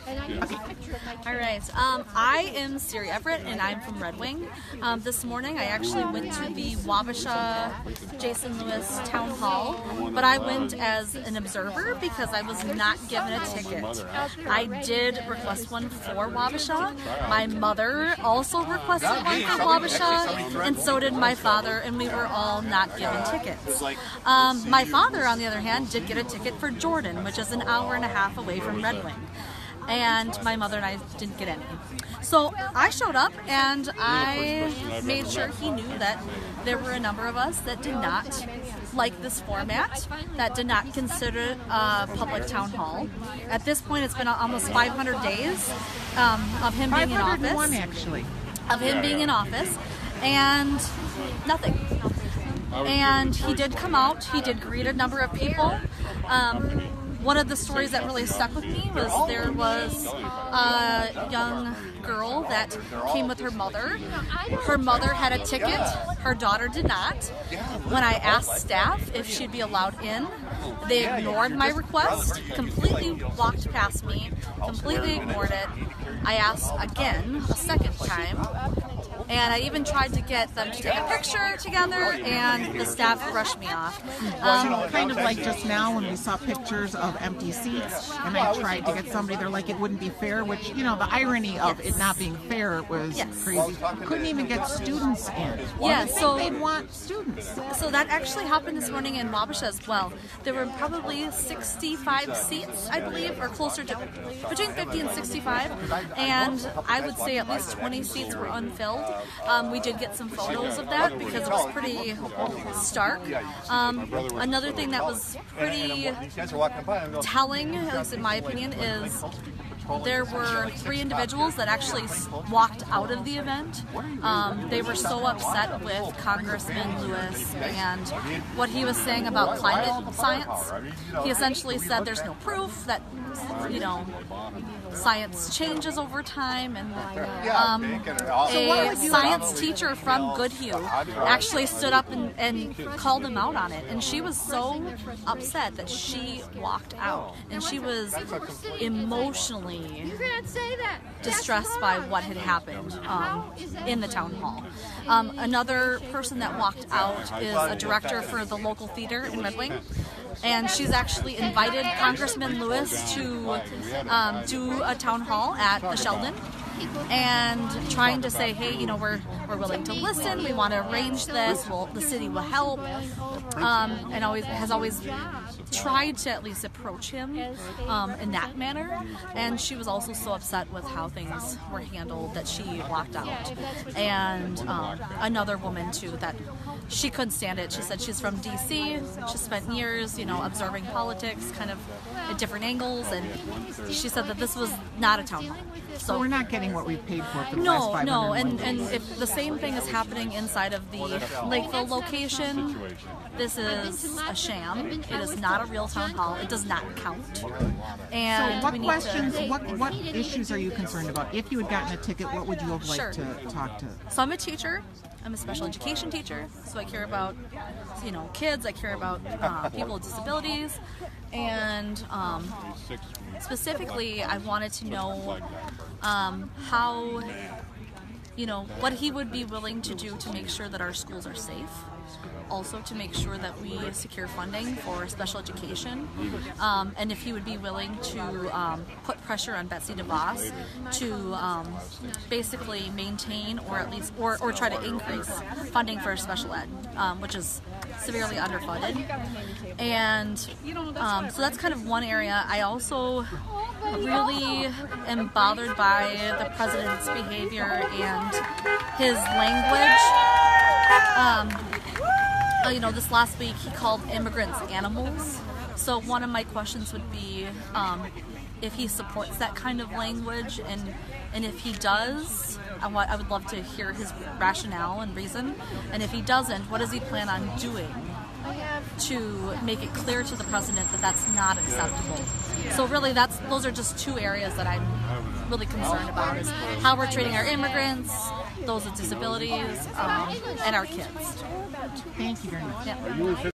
All right. I am Siri Everett, and I'm from Red Wing. This morning, I actually went to the Wabasha Jason Lewis Town Hall, but I went as an observer because I was not given a ticket. I did request one for Wabasha. My mother also requested one for Wabasha, and so did my father, and we were all not given tickets. My father, on the other hand, did get a ticket for Jordan, which is an hour and a half away from Red Wing. And my mother and I didn't get any. So I showed up and I made sure he knew that there were a number of us that did not like this format, that did not consider it a public town hall. At this point, it's been almost 500 days of him being in office. 501 actually. Of him being in office, and nothing. And he did come out, he did greet a number of people. One of the stories that really stuck with me was there was a young girl that came with her mother. Her mother had a ticket, her daughter did not. When I asked staff if she'd be allowed in, they ignored my request, completely walked past me, completely ignored it. I asked again, a second time, and I even tried to get them to take a picture together, and the staff brushed me off. So kind of like just now when we saw pictures of empty seats, and I tried to get somebody, they're like, it wouldn't be fair, which, you know, the irony of it not being fair was crazy. Couldn't even get students in. Yeah, so they'd want students. So that actually happened this morning in Wabasha as well. There were probably 65 seats, I believe, or closer to between 50 and 65, and I would say at least 20 seats were unfilled. We did get some photos of that because it was pretty stark. Another thing that was pretty telling, at least in my opinion, is there were 3 individuals that actually walked out of the event. They were so upset with Congressman Lewis and what he was saying about climate science. He essentially said there's no proof that, you know, science changes over time, and a science teacher from Goodhue actually stood up and called him out on it, and she was so upset that she walked out, and she was emotionally distressed by what had happened in the town hall. Another person that walked out is a director for the local theater in Red Wing, and she's actually invited Congressman Lewis to do a town hall at the Sheldon, and trying to say, hey, you know, we're willing to listen, we want to arrange this, the city will help, and has always tried to at least approach him in that manner. And she was also so upset with how things were handled that she walked out. And another woman too, that she couldn't stand it. She said she's from DC, she spent years, you know, observing politics kind of at different angles, and she said that this was not a town hall. So we're not getting what we paid for the last 500. No, and if the same thing is happening inside of the Lakeville location, this is a sham. It is not a real town hall. It does not count. And so what questions, what issues are you concerned about? If you had gotten a ticket, what would you have liked to talk to? So I'm a teacher. I'm a special education teacher, so I care about, you know, kids. I care about people with disabilities, and specifically, I wanted to know how, you know, what he would be willing to do to make sure that our schools are safe. Also to make sure that we secure funding for special education, and if he would be willing to put pressure on Betsy DeVos to basically maintain or at least or try to increase funding for special ed, which is severely underfunded. And so that's kind of one area. I also really am bothered by the president's behavior and his language. You know, this last week he called immigrants animals. So one of my questions would be if he supports that kind of language, and if he does, I would love to hear his rationale and reason. And if he doesn't, what does he plan on doing to make it clear to the president that that's not acceptable? So really, those are just 2 areas that I'm really concerned about, is how we're treating our immigrants, those with disabilities, and our kids. Thank you very much. Yeah.